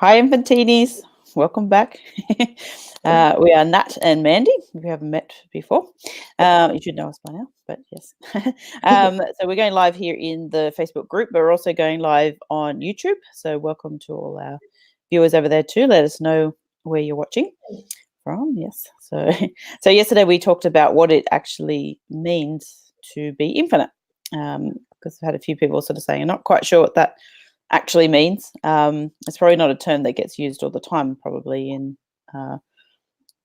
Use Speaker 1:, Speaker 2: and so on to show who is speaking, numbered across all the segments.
Speaker 1: Hi, Infantinis. Welcome back. We are Nat and Mandy. We haven't met before. You should know us by now, but yes. So we're going live here in the Facebook group, but we're also going live on YouTube. So welcome to all our viewers over there too. Let us know where you're watching from. Yes. So yesterday we talked about what it actually means to be infinite, because I've had a few people sort of saying, I'm not quite sure what that actually means. It's probably not a term that gets used all the time, probably in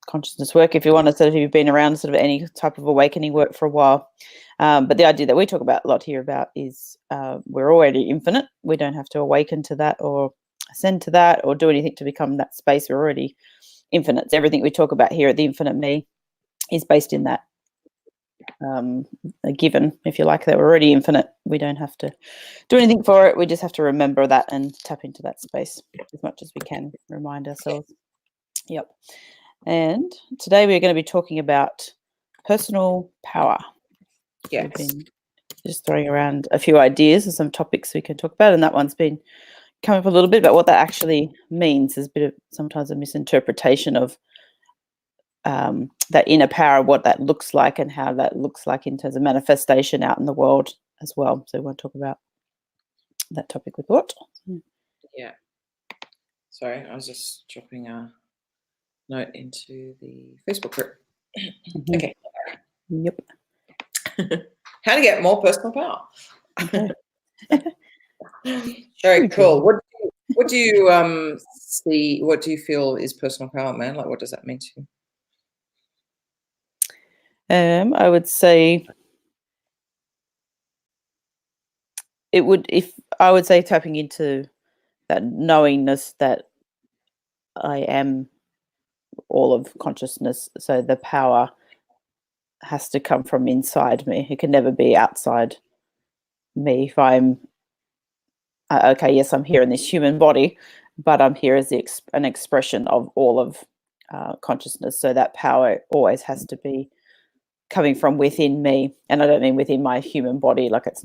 Speaker 1: consciousness work. If you want to sort of, if you've been around sort of any type of awakening work for a while, but the idea that we talk about a lot here about is we're already infinite. We don't have to awaken to that or ascend to that or do anything to become that space. We're already infinite. So everything we talk about here at the Infinite Me is based in that. A given, if you like, that we're already infinite. We don't have to do anything for it. We just have to remember that and tap into that space as much as we can, remind ourselves. Yep. And today we're going to be talking about personal power.
Speaker 2: Yes.
Speaker 1: We've been just throwing around a few ideas of some topics we can talk about, and that one's been coming up a little bit about what that actually means. There's a bit of sometimes a misinterpretation of that inner power, what that looks like and how that looks like in terms of manifestation out in the world as well. So we want to talk about that topic with what?
Speaker 2: Yeah. Sorry, I was just dropping a note into the Facebook group. Okay.
Speaker 1: Yep.
Speaker 2: How to get more personal power.
Speaker 1: Okay.
Speaker 2: Very cool. What do you see? What do you feel is personal power, man? Like, what does that mean to you?
Speaker 1: I would say tapping into that knowingness that I am all of consciousness. So the power has to come from inside me. It can never be outside me. If I'm okay, yes, I'm here in this human body, but I'm here as an expression of all of consciousness. So that power always has to be coming from within me, and I don't mean within my human body. Like it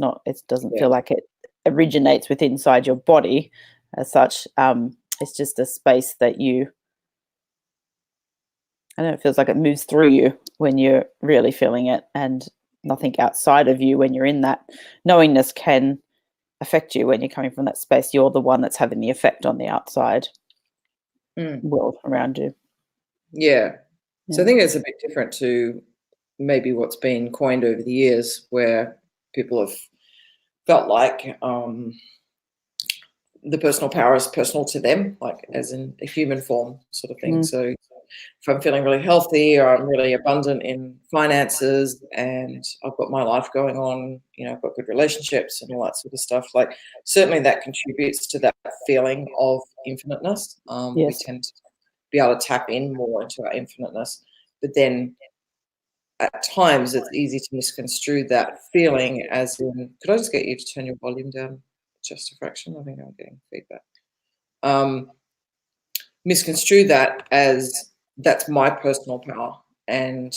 Speaker 1: doesn't feel like it originates within inside your body as such. It's just a space that I don't know, it feels like it moves through you when you're really feeling it, and nothing outside of you when you're in that knowingness can affect you. When you're coming from that space, you're the one that's having the effect on the outside world around you.
Speaker 2: Yeah. So I think it's a bit different to maybe what's been coined over the years, where people have felt like the personal power is personal to them, like as in a human form sort of thing. So if I'm feeling really healthy or I'm really abundant in finances and I've got my life going on, I've got good relationships and all that sort of stuff, like certainly that contributes to that feeling of infiniteness. We tend to be able to tap in more into our infiniteness, but then at times it's easy to misconstrue that feeling as in, could I just get you to turn your volume down just a fraction? I think I'm getting feedback. Misconstrue that as that's my personal power, and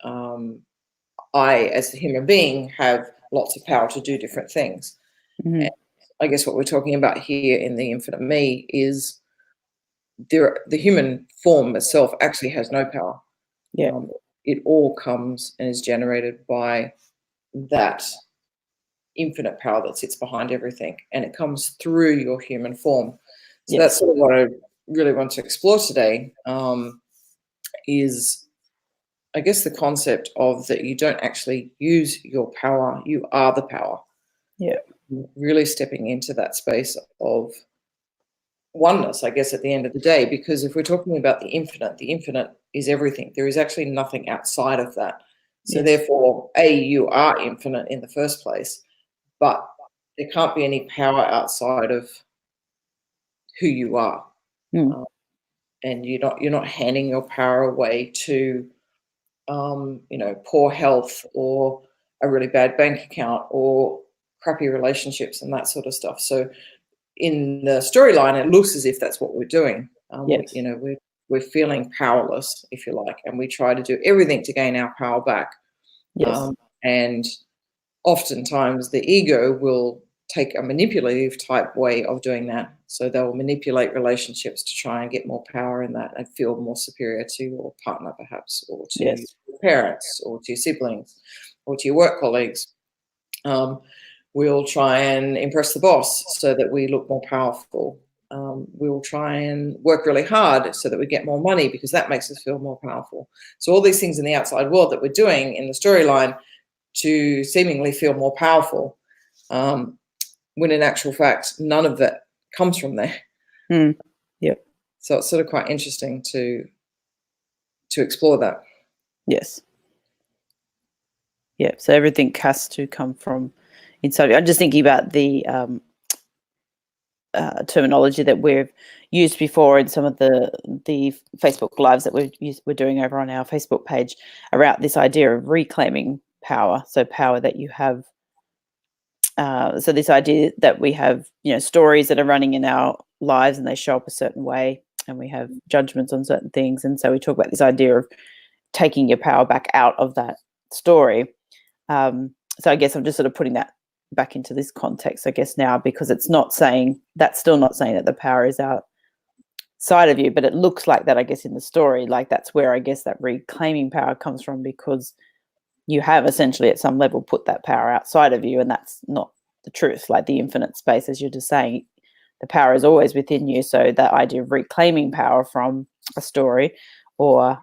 Speaker 2: I, as a human being, have lots of power to do different things. And I guess what we're talking about here in the Infinite Me is the human form itself actually has no power. It all comes and is generated by that infinite power that sits behind everything, and it comes through your human form. So that's sort of what I really want to explore today, is I guess the concept of that you don't actually use your power, you are the power. Really stepping into that space of oneness, I guess, at the end of the day, because if we're talking about the infinite is everything. There is actually nothing outside of that. So therefore, you are infinite in the first place, but there can't be any power outside of who you are. And you're not handing your power away to poor health or a really bad bank account or crappy relationships and that sort of stuff. So in the storyline, it looks as if that's what we're doing. We're feeling powerless, if you like, and we try to do everything to gain our power back. And oftentimes the ego will take a manipulative type way of doing that. So they'll manipulate relationships to try and get more power in that and feel more superior to your partner, perhaps, or to
Speaker 1: Yes.
Speaker 2: your parents, or to your siblings, or to your work colleagues. We'll try and impress the boss so that we look more powerful. We'll try and work really hard so that we get more money because that makes us feel more powerful. So all these things in the outside world that we're doing in the storyline to seemingly feel more powerful, when in actual fact, none of that comes from there.
Speaker 1: Yep.
Speaker 2: So it's sort of quite interesting to explore that.
Speaker 1: Yes. Yeah. So everything has to come from inside. I'm just thinking about the terminology that we've used before in some of the Facebook lives that we're doing over on our Facebook page around this idea of reclaiming power. So power that you have. So this idea that we have, stories that are running in our lives and they show up a certain way, and we have judgments on certain things. And so we talk about this idea of taking your power back out of that story. So I guess I'm just sort of putting that back into this context, I guess, now, because it's not saying, that's still not saying that the power is outside of you, but it looks like that, I guess, in the story, like that's where I guess that reclaiming power comes from, because you have essentially at some level put that power outside of you, and that's not the truth. Like the infinite space, as you're just saying, the power is always within you. So that idea of reclaiming power from a story or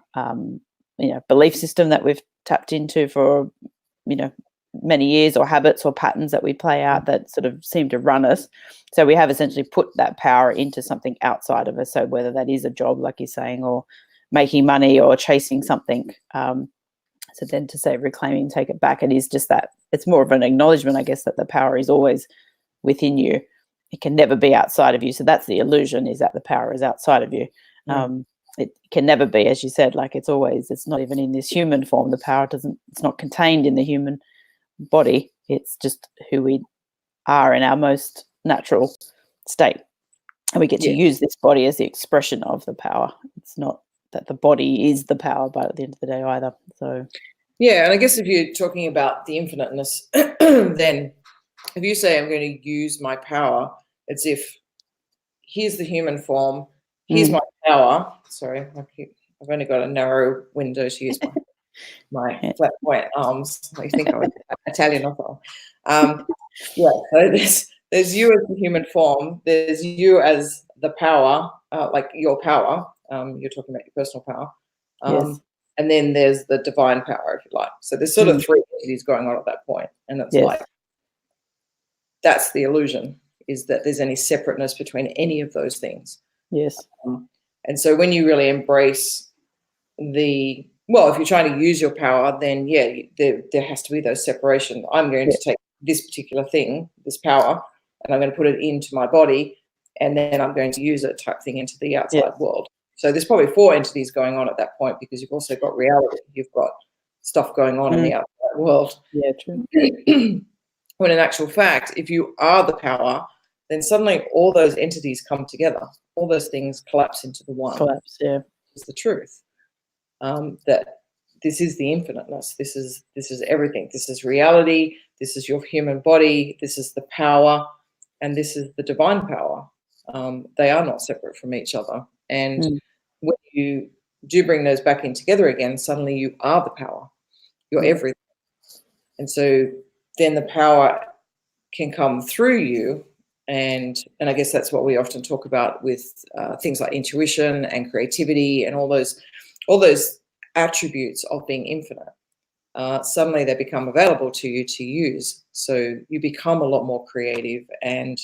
Speaker 1: belief system that we've tapped into for many years, or habits or patterns that we play out that sort of seem to run us. So we have essentially put that power into something outside of us. So whether that is a job, like you're saying, or making money or chasing something. So then to say reclaiming, take it back, it is just that it's more of an acknowledgement, I guess, that the power is always within you. It can never be outside of you. So that's the illusion, is that the power is outside of you. It can never be, as you said, like it's not even in this human form. The power it's not contained in the human body. It's just who we are in our most natural state. And we get to use this body as the expression of the power. It's not that the body is the power, but at the end of the day either. So
Speaker 2: yeah, and I guess if you're talking about the infiniteness, then if you say I'm going to use my power, it's if here's the human form, here's my power. Sorry, I've only got a narrow window to use my flat point arms. I think I was Italian or so. So there's you as the human form, there's you as the power, like your power. You're talking about your personal power.
Speaker 1: yes.
Speaker 2: And then there's the divine power, if you like. So there's sort of three entities going on at that point. And it's like, that's the illusion, is that there's any separateness between any of those things.
Speaker 1: Yes.
Speaker 2: And so when you really embrace if you're trying to use your power, then there has to be those separations. I'm going to take this particular thing, this power, and I'm going to put it into my body, and then I'm going to use it type thing into the outside world. So there's probably four entities going on at that point, because you've also got reality. You've got stuff going on in the outside world. Yeah, true. When in actual fact, if you are the power, then suddenly all those entities come together. All those things collapse into the one. It's the truth. That this is the infiniteness. This is everything. This is reality. This is your human body. This is the power, and this is the divine power. They are not separate from each other. And when you do bring those back in together again, suddenly you are the power. You're everything. And so then the power can come through you. And I guess that's what we often talk about with things like intuition and creativity and all those attributes of being infinite. Suddenly they become available to you to use. So you become a lot more creative, and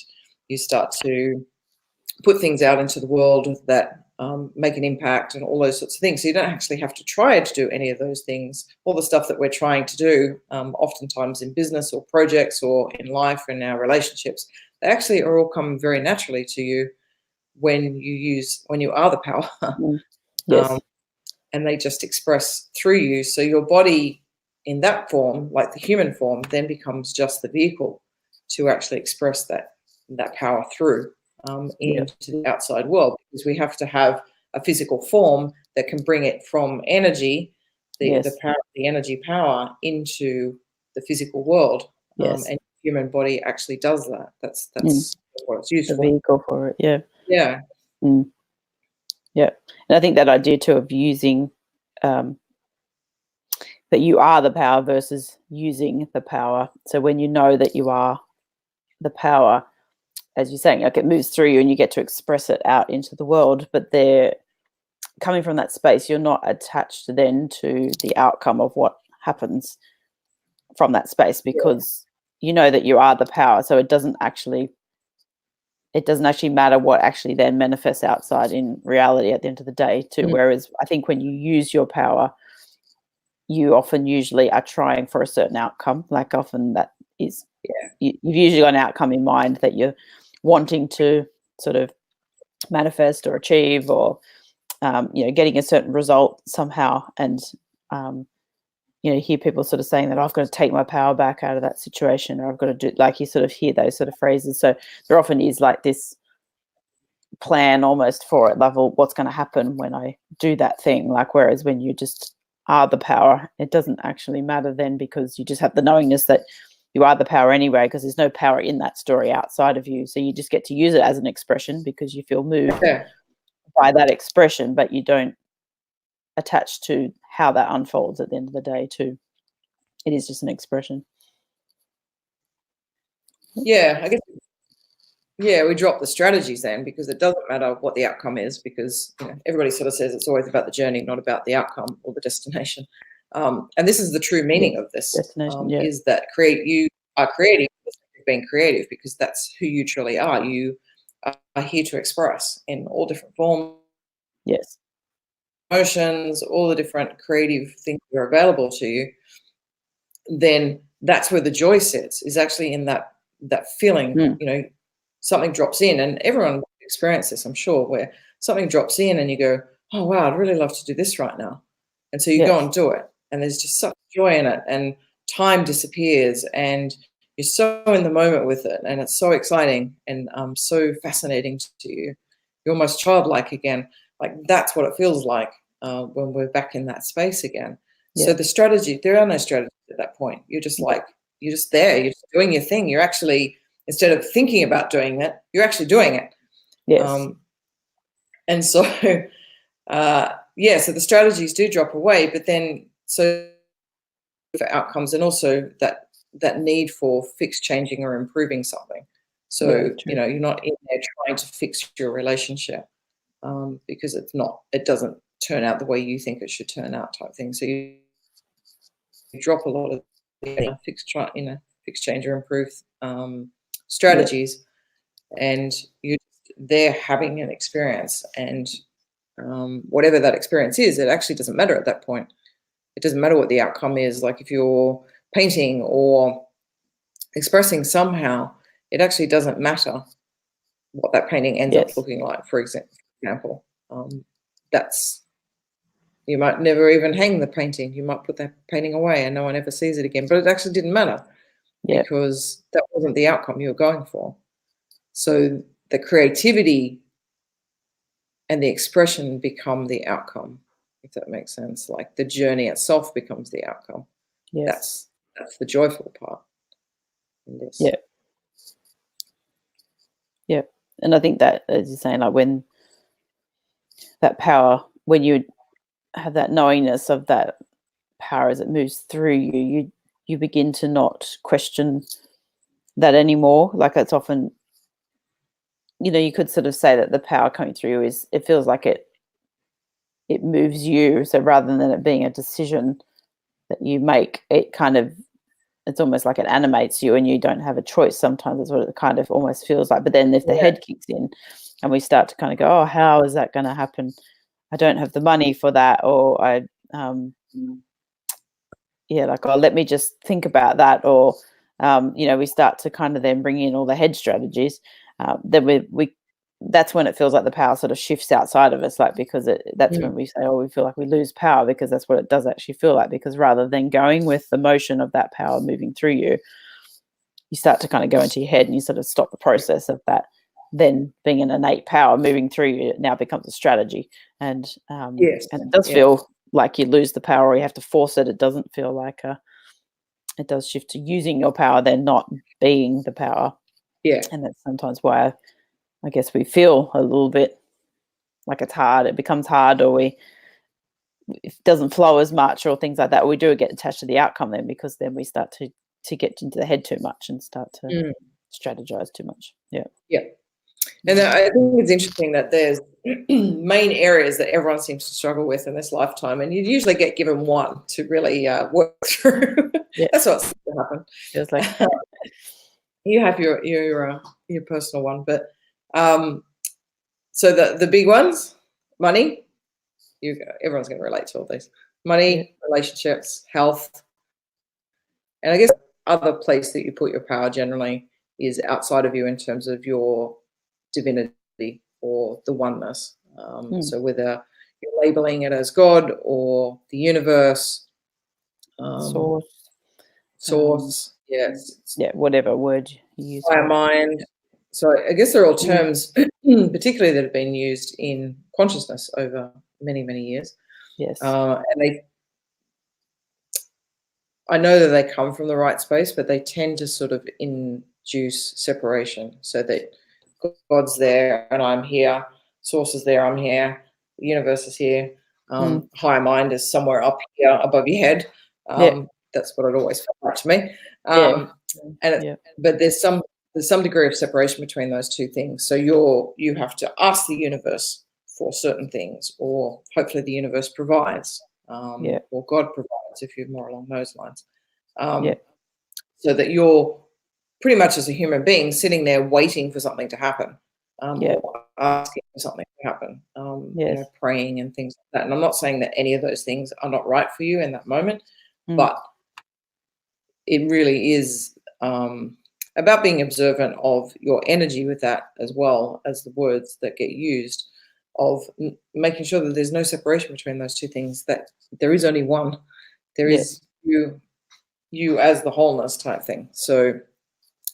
Speaker 2: you start to put things out into the world that make an impact and all those sorts of things. So you don't actually have to try to do any of those things. All the stuff that we're trying to do, oftentimes in business or projects or in life and in our relationships, they actually are all coming very naturally to you when you are the power. And they just express through you. So your body in that form, like the human form, then becomes just the vehicle to actually express that power through into the outside world, because we have to have a physical form that can bring it from energy, the power, the energy power, into the physical world. And human body actually does that. That's what it's used
Speaker 1: the
Speaker 2: for.
Speaker 1: vehicle for it. Yeah.
Speaker 2: Yeah.
Speaker 1: Yeah. And I think that idea too of using that you are the power versus using the power. So when you know that you are the power, as you're saying, like it moves through you and you get to express it out into the world, but they're coming from that space, you're not attached then to the outcome of what happens from that space, because you know that you are the power. So it doesn't actually matter what actually then manifests outside in reality at the end of the day too. Whereas I think when you use your power, you often usually are trying for a certain outcome. Like often that is, you've usually got an outcome in mind that you're wanting to sort of manifest or achieve, or getting a certain result somehow. And you hear people sort of saying that I've got to take my power back out of that situation, or I've got to do, like, you sort of hear those sort of phrases. So there often is like this plan almost for it, like, well, what's going to happen when I do that thing? Like, whereas when you just are the power, it doesn't actually matter then, because you just have the knowingness that you are the power anyway, because there's no power in that story outside of you. So you just get to use it as an expression because you feel moved by that expression, but you don't attach to how that unfolds at the end of the day too. It is just an expression.
Speaker 2: Yeah, I guess. Yeah, we drop the strategies then, because it doesn't matter what the outcome is, because everybody sort of says it's always about the journey, not about the outcome or the destination. And this is the true meaning of this, is that you are creating being creative, because that's who you truly are. You are here to express in all different forms, emotions, all the different creative things that are available to you. Then that's where the joy sits, is actually in that feeling. Something drops in, and everyone will experience this, I'm sure, where something drops in and you go, oh wow, I'd really love to do this right now. And so you go and do it, and there's just such joy in it, and time disappears, and you're so in the moment with it, and it's so exciting and so fascinating to you. You're almost childlike again. Like, that's what it feels like when we're back in that space again. So the strategy, there are no strategies at that point. You're just you're just there, you're just doing your thing. You're actually, instead of thinking about doing it, you're actually doing it. And so, so the strategies do drop away, but then so for outcomes, and also that need for fix, changing, or improving something. So, you're not in there trying to fix your relationship because it doesn't turn out the way you think it should turn out, type thing. So you drop a lot of the fix, change, or improve strategies, and you're there having an experience, and whatever that experience is, it actually doesn't matter at that point. It doesn't matter what the outcome is. Like, if you're painting or expressing somehow, it actually doesn't matter what that painting ends up looking like. For example, you might never even hang the painting. You might put that painting away and no one ever sees it again, but it actually didn't matter because that wasn't the outcome you were going for. So the creativity and the expression become the outcome, if that makes sense. Like, the journey itself becomes the outcome. That's the joyful part in this.
Speaker 1: And I think that, as you're saying, like, when that power, when you have that knowingness of that power as it moves through you, you begin to not question that anymore. Like, it's often, you could sort of say that the power coming through you it feels like it moves you. So rather than it being a decision that you make, it's almost like it animates you and you don't have a choice. Sometimes that's what it kind of almost feels like. But then if the head kicks in and we start to kind of go, oh, how is that going to happen? I don't have the money for that. Or let me just think about that. Or, we start to kind of then bring in all the head strategies. Then that's when it feels like the power sort of shifts outside of us, like, because that's when we say, oh, we feel like we lose power, because that's what it does actually feel like. Because rather than going with the motion of that power moving through you, you start to kind of go into your head and you sort of stop the process of that then being an innate power moving through you. It now becomes a strategy, and it does feel like you lose the power or you have to force it. It doesn't feel like it does shift to using your power, then not being the power.
Speaker 2: Yeah.
Speaker 1: And that's sometimes why I guess we feel a little bit like it's hard. It becomes hard, or it doesn't flow as much, or things like that. We do get attached to the outcome then, because then we start to get into the head too much and start to strategize too much. Yeah.
Speaker 2: Yeah. And I think it's interesting that there's main areas that everyone seems to struggle with in this lifetime, and you usually get given one to really work through.
Speaker 1: Yeah.
Speaker 2: That's what seems to happen.
Speaker 1: Feels like
Speaker 2: you have your personal one, but so the big ones, money. Everyone's going to relate to all these: money, relationships, health, and I guess other place that you put your power generally is outside of you in terms of your divinity or the oneness. So whether you're labeling it as God or the universe, source, yes,
Speaker 1: whatever word you use.
Speaker 2: higher mind. So I guess they're all terms, particularly that have been used in consciousness over many, many years.
Speaker 1: Yes,
Speaker 2: and I know that they come from the right space, but they tend to sort of induce separation, so that God's there and I'm here, source is there, I'm here, the universe is here, higher mind is somewhere up here above your head. That's what it always felt like to me. But there's some degree of separation between those two things. So you have to ask the universe for certain things, or hopefully the universe provides, or God provides, if you're more along those lines. So that you're pretty much, as a human being, sitting there waiting for something to happen, or asking for something to happen, praying and things like that. And I'm not saying that any of those things are not right for you in that moment, but it really is about being observant of your energy with that, as well as the words that get used, of making sure that there's no separation between those two things, that there is only one. There is you as the wholeness type thing. So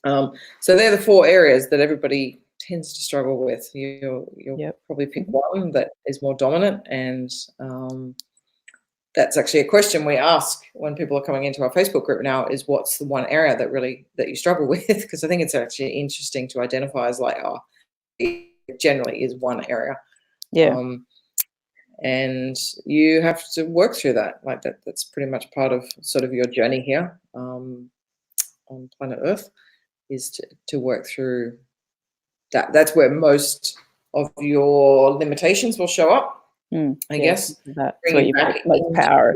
Speaker 2: they're the four areas that everybody tends to struggle with. You'll probably pick one that is more dominant, and that's actually a question we ask when people are coming into our Facebook group now, is what's the one area that you struggle with? Because I think it's actually interesting to identify as like, it generally is one area. And you have to work through that. Like that's pretty much part of sort of your journey here on planet Earth, is to work through that. That's where most of your limitations will show up, I guess.
Speaker 1: That's where you put most power.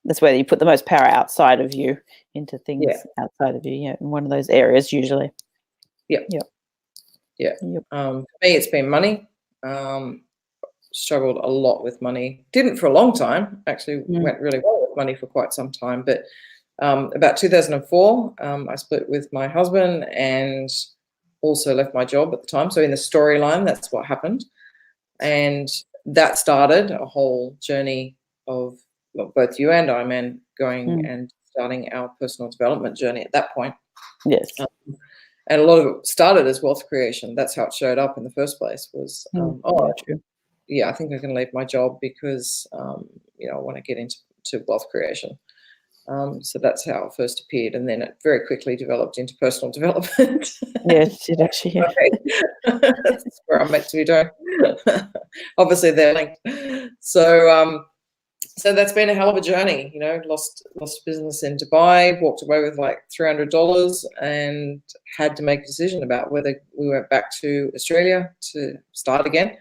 Speaker 1: That's where you put the most power outside of you, into things outside of you. In one of those areas usually. For me, it's been money. Struggled a lot with money. Didn't for a long time. Actually, went really well with money for quite some time. But about 2004, I split with my husband and also left my job at the time. So in the storyline, that's what happened. And that started a whole journey of both you and I, man, going and starting our personal development journey at that point. Yes.
Speaker 2: And a lot of it started as wealth creation. That's how it showed up in the first place, was,
Speaker 1: true.
Speaker 2: I think I can leave my job because, I want to get into wealth creation. So that's how it first appeared. And then it very quickly developed into personal development.
Speaker 1: Yes, it actually.
Speaker 2: That's where I'm meant to be doing. Obviously, they're linked. So that's been a hell of a journey. Lost business in Dubai, walked away with like $300, and had to make a decision about whether we went back to Australia to start again,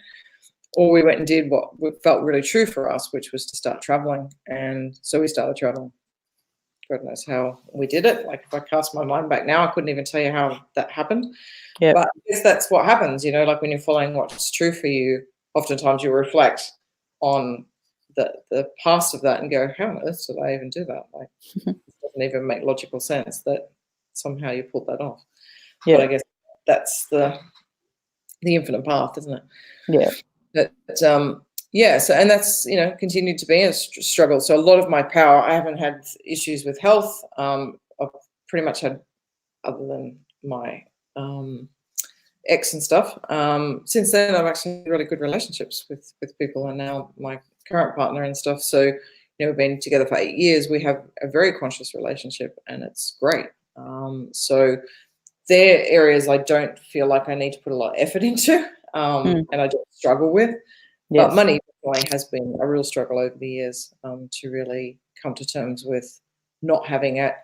Speaker 2: or we went and did what felt really true for us, which was to start traveling. And so we started traveling. God knows how we did it. Like, if I cast my mind back now, I couldn't even tell you how that happened. But I guess that's what happens, like when you're following what's true for you, oftentimes you reflect on the past of that and go, how on earth did I even do that? Like, it doesn't even make logical sense that somehow you pulled that off. But I guess that's the infinite path, isn't it? But so, and that's, continued to be a struggle. So a lot of my power, I haven't had issues with health. I've pretty much had, other than my ex and stuff. Since then, I've actually had really good relationships with people, and now my current partner and stuff. So, we've been together for 8 years. We have a very conscious relationship, and it's great. So there are areas I don't feel like I need to put a lot of effort into, and I don't struggle with. But money definitely has been a real struggle over the years, to really come to terms with not having it,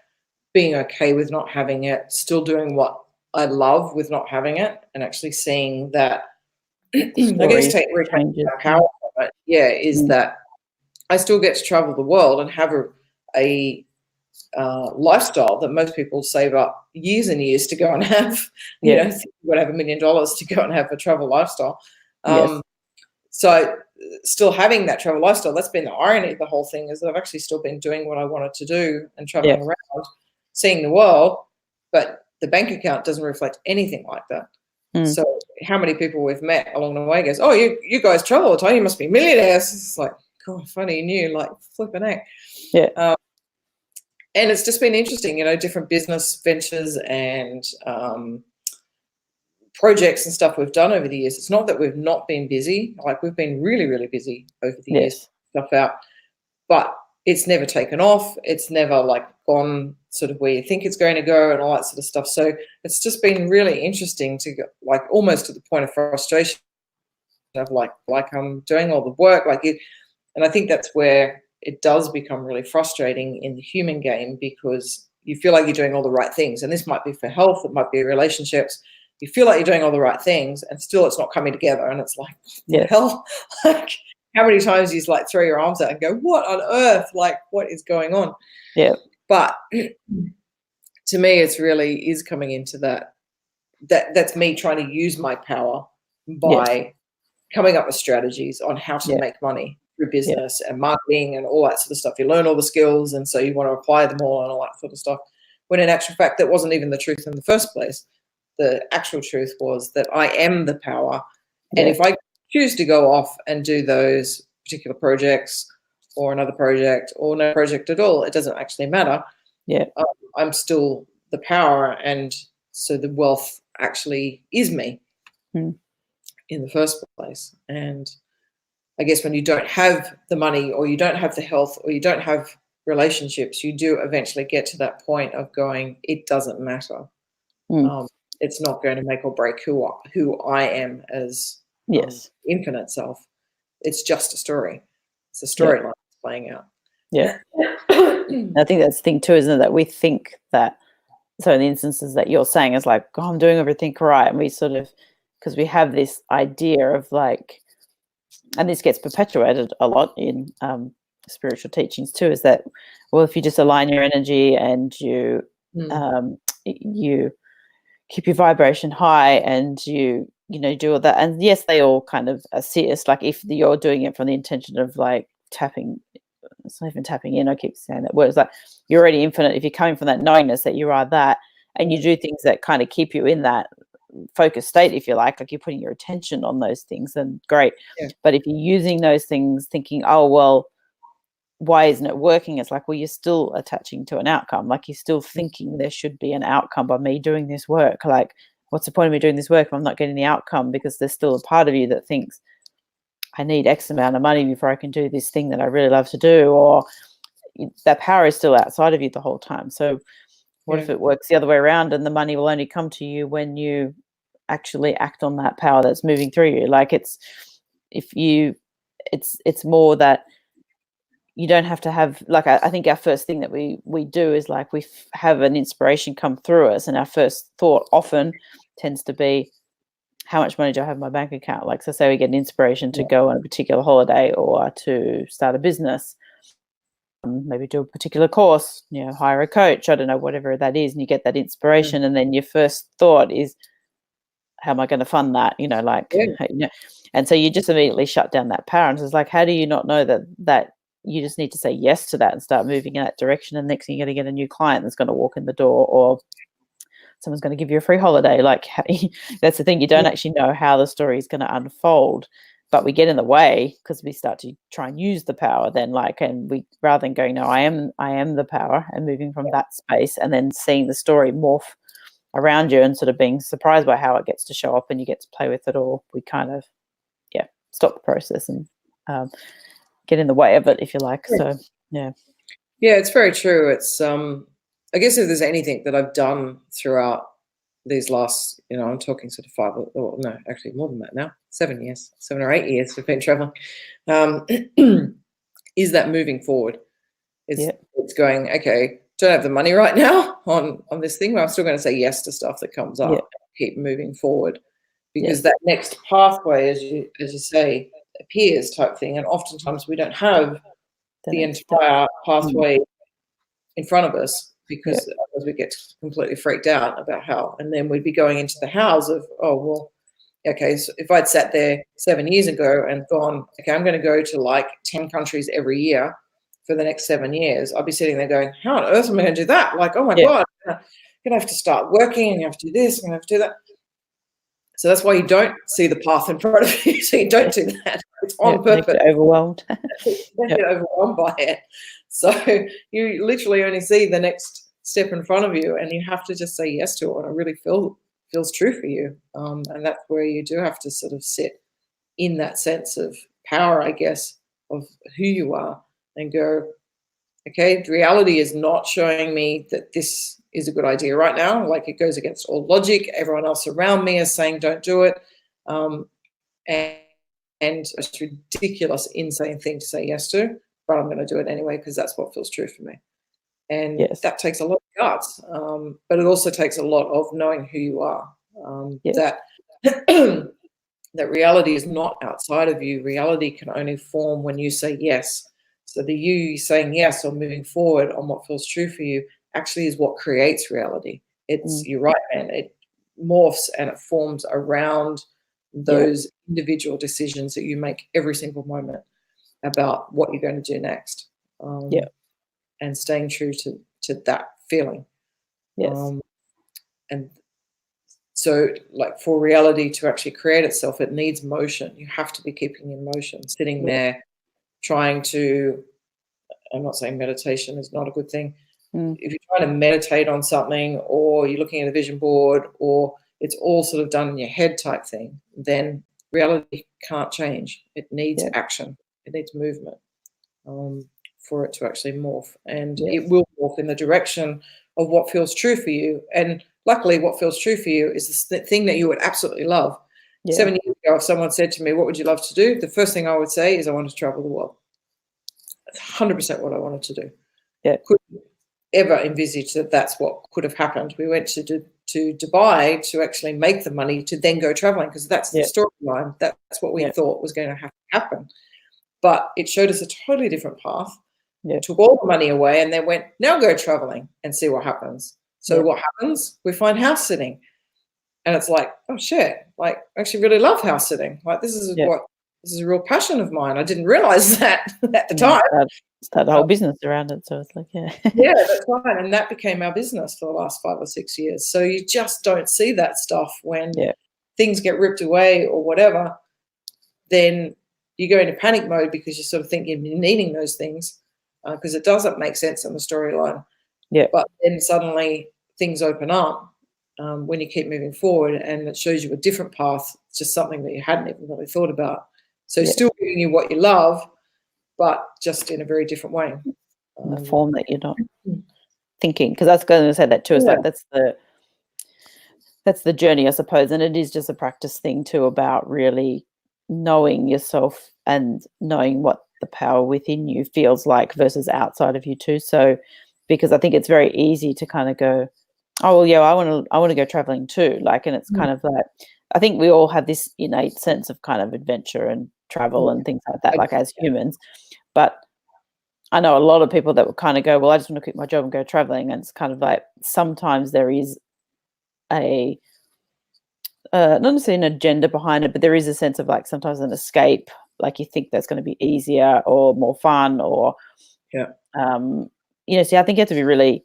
Speaker 2: being okay with not having it, still doing what I love with not having it, and actually seeing that, I guess, reclaiming my power from it, is that I still get to travel the world and have a lifestyle that most people save up years and years to go and have. You know, you've got to have $1 million to go and have a travel lifestyle. So still having that travel lifestyle, that's been the irony of the whole thing, is that I've actually still been doing what I wanted to do and traveling around, seeing the world, but the bank account doesn't reflect anything like that. So how many people we've met along the way goes, oh, you guys travel all the time, you must be millionaires. It's like, God, funny you knew, like flipping heck. And it's just been interesting, you know, different business ventures and projects and stuff we've done over the years. It's not that we've not been busy. Like, we've been really, really busy over the years, stuff out. But it's never taken off. It's never, like, gone sort of where you think it's going to go and all that sort of stuff. So it's just been really interesting to go, like, almost to the point of frustration of, like I'm doing all the work. And I think that's where it does become really frustrating in the human game, because you feel like you're doing all the right things. And this might be for health, it might be relationships. You feel like you're doing all the right things, and still it's not coming together. And it's like, what the hell? Like, how many times you just like throw your arms out and go, what on earth? Like, what is going on? But to me, it's really is coming into that's me trying to use my power by coming up with strategies on how to make money through business and marketing and all that sort of stuff. You learn all the skills, and so you want to apply them all and all that sort of stuff. When in actual fact, that wasn't even the truth in the first place. The actual truth was that I am the power. And if I choose to go off and do those particular projects or another project or no project at all, it doesn't actually matter. I'm still the power. And so the wealth actually is me in the first place. And I guess when you don't have the money, or you don't have the health, or you don't have relationships, you do eventually get to that point of going, it doesn't matter. It's not going to make or break who I am as infinite self. It's just a story. It's a storyline playing out.
Speaker 1: I think that's the thing too, isn't it? That we think that, so in the instances that you're saying is like, oh, I'm doing everything right. And we sort of, because we have this idea of like, and this gets perpetuated a lot in spiritual teachings too, is that, well, if you just align your energy and you keep your vibration high and you do all that, and yes, they all kind of assist. Like, if you're doing it from the intention of like tapping, it's not even tapping in, I keep saying that word, it's like you're already infinite. If you're coming from that knowingness that you are that, and you do things that kind of keep you in that focused state, if you like you're putting your attention on those things, then great. But if you're using those things thinking, oh, well, why isn't it working? It's like, well, you're still attaching to an outcome. Like, you're still thinking there should be an outcome by me doing this work. Like, what's the point of me doing this work if I'm not getting the outcome? Because there's still a part of you that thinks, I need X amount of money before I can do this thing that I really love to do, or that power is still outside of you the whole time. So what if it works the other way around, and the money will only come to you when you actually act on that power that's moving through you? Like, it's more that you don't have to have, like, I think our first thing that we do is like, we have an inspiration come through us, and our first thought often tends to be, how much money do I have in my bank account? Like, so say we get an inspiration to go on a particular holiday or to start a business, maybe do a particular course, hire a coach, I don't know, whatever that is, and you get that inspiration, and then your first thought is, how am I going to fund that? And so you just immediately shut down that power. And so it's like, how do you not know that you just need to say yes to that and start moving in that direction? And next thing, you're going to get a new client that's going to walk in the door, or someone's going to give you a free holiday. Like, that's the thing, you don't actually know how the story is going to unfold, but we get in the way because we start to try and use the power then, like, and we, rather than going, no, I am the power, and moving from that space, and then seeing the story morph around you and sort of being surprised by how it gets to show up and you get to play with it all, we kind of stop the process and get in the way of it, if you like. So Yeah.
Speaker 2: Yeah, it's very true. It's I guess if there's anything that I've done throughout these last, I'm talking sort of 5 or no, actually more than that now, 7 years, 7 or 8 years we've been traveling, is that moving forward. It's going, okay, don't have the money right now on this thing, but I'm still going to say yes to stuff that comes up, keep moving forward, because that next pathway, as you say, appears type thing, and oftentimes we don't have the entire pathway in front of us, because otherwise we get completely freaked out about how, and then we'd be going into the hows of, oh, well, okay, so if I'd sat there 7 years ago and gone, okay, I'm going to go to like 10 countries every year for the next 7 years, I'd be sitting there going, how on earth am I going to do that? Like, oh my God, I'm going to have to start working, and you have to do this, and you have to do that. So that's why you don't see the path in front of you. So you don't do that. It's on purpose.
Speaker 1: Get overwhelmed.
Speaker 2: Don't get overwhelmed by it. So you literally only see the next step in front of you, and you have to just say yes to it. And it really feels true for you. And that's where you do have to sort of sit in that sense of power, I guess, of who you are, and go, okay, reality is not showing me that this is a good idea right now. Like, it goes against all logic. Everyone else around me is saying don't do it. And it's a ridiculous, insane thing to say yes to, but I'm going to do it anyway because that's what feels true for me. And that takes a lot of guts, but it also takes a lot of knowing who you are. That that reality is not outside of you. Reality can only form when you say yes. So the you saying yes or moving forward on what feels true for you actually is what creates reality. It's you're right, man. It morphs and it forms around those individual decisions that you make every single moment about what you're going to do next. And staying true to that feeling. And so, like, for reality to actually create itself, it needs motion. You have to be keeping in motion, sitting there trying to, I'm not saying meditation is not a good thing. If you're trying to meditate on something, or you're looking at a vision board, or it's all sort of done in your head type thing, then reality can't change. It needs action. It needs movement for it to actually morph. And it will morph in the direction of what feels true for you. And luckily, what feels true for you is the thing that you would absolutely love. 7 years ago, if someone said to me, what would you love to do? The first thing I would say is I want to travel the world. That's 100% what I wanted to do. Couldn't ever envisage that that's what could have happened. We went to Dubai to actually make the money to then go traveling, because that's the storyline. That's what we thought was going to have to happen. But it showed us a totally different path. Took all the money away and then went, now go traveling and see what happens. So what happens? We find house sitting. And it's like, oh shit, like, I actually really love house sitting. Like, this is a real passion of mine. I didn't realize that at the time.
Speaker 1: Start the whole business around it. So it's like,
Speaker 2: that's right. And that became our business for the last 5 or 6 years. So you just don't see that stuff when things get ripped away or whatever. Then you go into panic mode because you sort of think you're needing those things, because it doesn't make sense in the storyline. But then suddenly things open up when you keep moving forward, and it shows you a different path. It's just something that you hadn't even really thought about. So still giving you what you love, but just in a very different way.
Speaker 1: In the form that you're not thinking. Because I was going to say that too. It's like that's the journey, I suppose. And it is just a practice thing too, about really knowing yourself and knowing what the power within you feels like versus outside of you too. So, because I think it's very easy to kind of go, oh well, I want to go traveling too. Like, and it's kind of like, I think we all have this innate sense of kind of adventure and travel and things like that, like as humans. But I know a lot of people that would kind of go, well, I just want to quit my job and go traveling. And it's kind of like, sometimes there is a not necessarily an agenda behind it, but there is a sense of like sometimes an escape. Like, you think that's going to be easier or more fun, or so I think you have to be really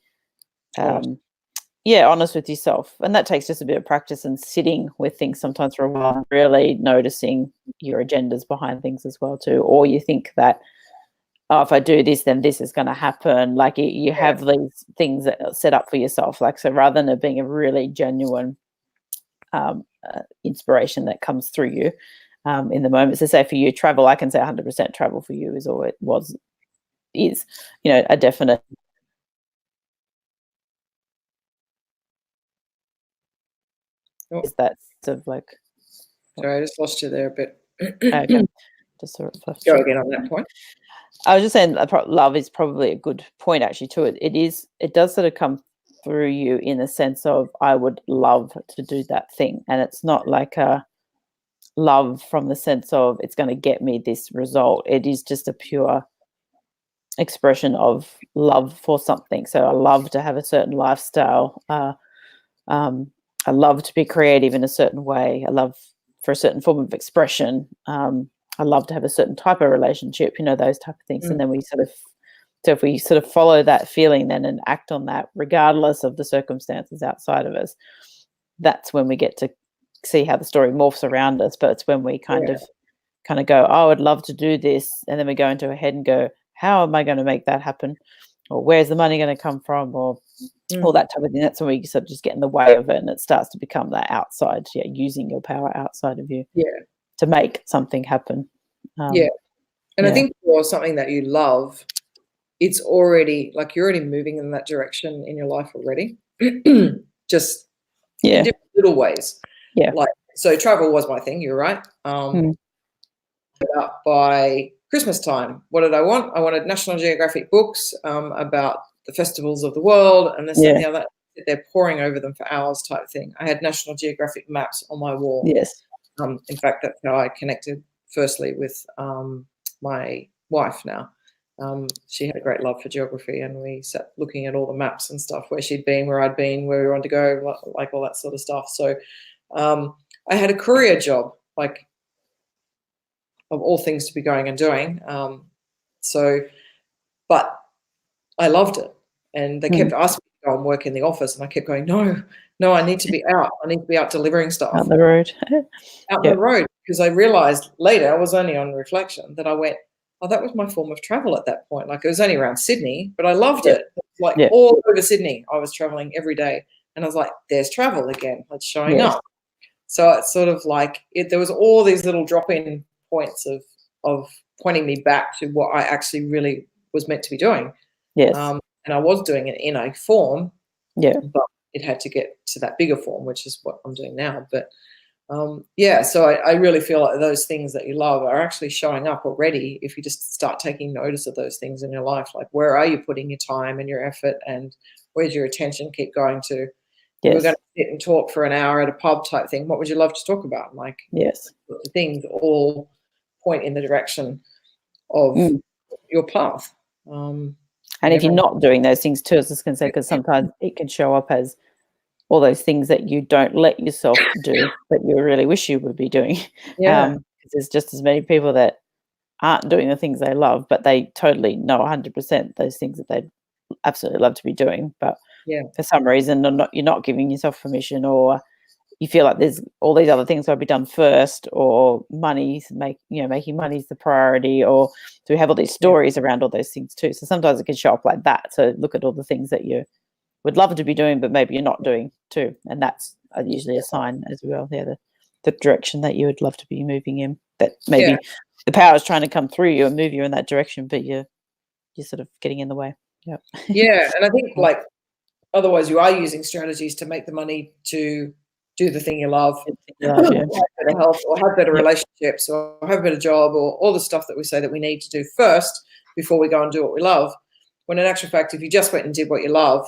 Speaker 1: honest with yourself, and that takes just a bit of practice and sitting with things sometimes for a while, and really noticing your agendas behind things as well too. Or you think that, oh, if I do this, then this is going to happen. Like, you have these things that are set up for yourself. Like, so rather than it being a really genuine inspiration that comes through you in the moment. So say for you, travel, I can say 100% travel for you is, or it was is, you know, a definite.
Speaker 2: Oh,
Speaker 1: Is that sort of like?
Speaker 2: sorry, I just lost you there a bit.
Speaker 1: Okay, just sort of
Speaker 2: Go again on that point.
Speaker 1: I was just saying, love is probably a good point actually to it. It does sort of come through you in the sense of, I would love to do that thing, and it's not like a love from the sense of it's going to get me this result. It is just a pure expression of love for something. So I love to have a certain lifestyle. I love to be creative in a certain way. I love for a certain form of expression. I love to have a certain type of relationship, you know, those type of things. And then so if we sort of follow that feeling then and act on that, regardless of the circumstances outside of us, that's when we get to see how the story morphs around us. But it's when we kind of go, oh, I'd love to do this. And then we go into our head and go, how am I going to make that happen? Or where's the money going to come from? Or all that type of thing. That's when we sort of just get in the way of it, and it starts to become that outside, using your power outside of you to make something happen.
Speaker 2: And I think for something that you love, it's already like you're already moving in that direction in your life already. Just in different little ways. Like, so travel was my thing, you're right. By Christmas time, what did I want? I wanted National Geographic books about the festivals of the world and this and the other. They're poring over them for hours type thing. I had National Geographic maps on my wall. In fact, that's how I connected firstly with my wife now. She had a great love for geography, and we sat looking at all the maps and stuff, where she'd been, where I'd been, where we wanted to go, like all that sort of stuff. So I had a courier job, like, of all things to be going and doing. But I loved it. And they kept asking me to go and work in the office, and I kept going, no, I need to be out. I need to be out delivering stuff.
Speaker 1: Out the road.
Speaker 2: Out the road, because I realized later, I was only on reflection, that I went, oh, that was my form of travel at that point. Like, it was only around Sydney, but I loved it. Like all over Sydney, I was traveling every day. And I was like, there's travel again. It's showing up. So it's sort of like, there was all these little drop-in points of pointing me back to what I actually really was meant to be doing. And I was doing it in a form, but it had to get to that bigger form, which is what I'm doing now. But so I really feel like those things that you love are actually showing up already if you just start taking notice of those things in your life. Like, where are you putting your time and your effort, and where's your attention keep going to? We're going to sit and talk for an hour at a pub type thing. What would you love to talk about? Like, things all point in the direction of your path.
Speaker 1: And if you're not doing those things too, I was just going to say, because sometimes it can show up as all those things that you don't let yourself do, but you really wish you would be doing. Because there's just as many people that aren't doing the things they love, but they totally know 100% those things that they'd absolutely love to be doing. But for some reason, you're not giving yourself permission, or you feel like there's all these other things got to be done first, or making money's the priority, or do we have all these stories around all those things too? So sometimes it can show up like that. So look at all the things that you would love to be doing, but maybe you're not doing too, and that's usually a sign as well. The direction that you would love to be moving in, that maybe the power is trying to come through you and move you in that direction, but you're sort of getting in the way.
Speaker 2: And I think, like, otherwise you are using strategies to make the money to do the thing you love, have better health, or have better relationships, or have a better job, or all the stuff that we say that we need to do first before we go and do what we love. When in actual fact, if you just went and did what you love,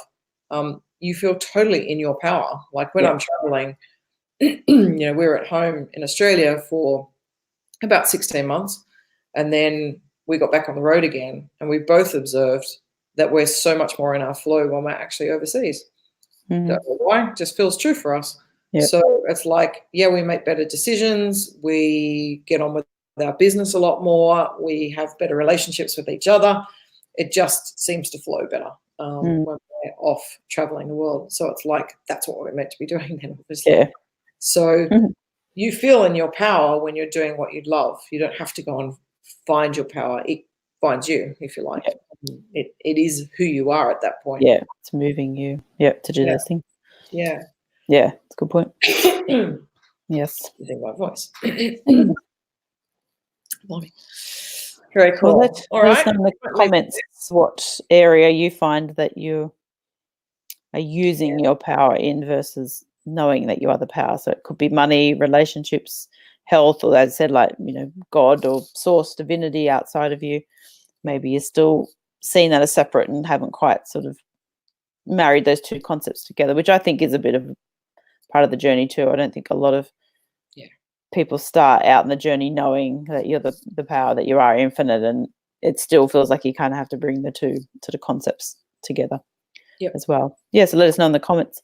Speaker 2: you feel totally in your power. Like, when I'm traveling, we were at home in Australia for about 16 months, and then we got back on the road again, and we both observed that we're so much more in our flow when we're actually overseas. Don't know why, it just feels true for us. So it's like, we make better decisions, we get on with our business a lot more, we have better relationships with each other. It just seems to flow better when we're off traveling the world. So it's like, that's what we're meant to be doing then, obviously. So you feel in your power when you're doing what you love. You don't have to go and find your power. It finds you, if you like. It is who you are at that point.
Speaker 1: It's moving you to do those things. It's a good point.
Speaker 2: Yes. Using my voice. Very cool.
Speaker 1: Well, let us know in the comments what area you find that you are using your power in versus knowing that you are the power. So it could be money, relationships, health, or as I said, like, you know, God or source, divinity outside of you. Maybe you're still seeing that as separate and haven't quite sort of married those two concepts together, which I think is a bit of part of the journey too. I don't think a lot of people start out in the journey knowing that you're the power, that you are infinite, and it still feels like you kind of have to bring the two sort of concepts together as well. Yeah, so let us know in the comments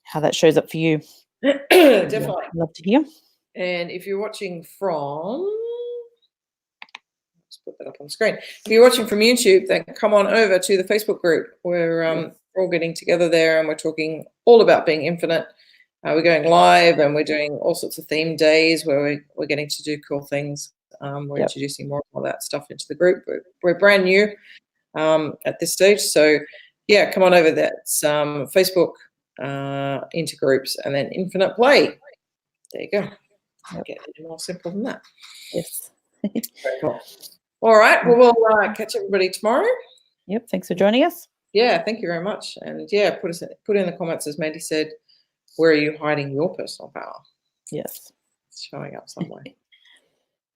Speaker 1: how that shows up for you.
Speaker 2: Definitely.
Speaker 1: I'd love to hear.
Speaker 2: And if you're watching from, let's put that up on the screen. If you're watching from YouTube, then come on over to the Facebook group. We're all getting together there, and we're talking all about being infinite. We're going live, and we're doing all sorts of theme days where we're getting to do cool things. We're introducing more of that stuff into the group. We're brand new at this stage, so yeah, come on over. That's Facebook into groups, and then Infinite Play. There you go. Get any more simple than that.
Speaker 1: Yes.
Speaker 2: Very cool. All right. Well, we'll catch everybody tomorrow.
Speaker 1: Yep. Thanks for joining us.
Speaker 2: Yeah. Thank you very much. And yeah, put in the comments, as Mandy said, where are you hiding your personal power?
Speaker 1: Yes.
Speaker 2: It's showing up somewhere.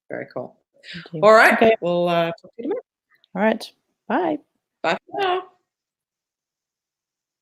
Speaker 2: Very cool. All right. Okay. We'll talk to you tomorrow.
Speaker 1: All right. Bye.
Speaker 2: Bye for now.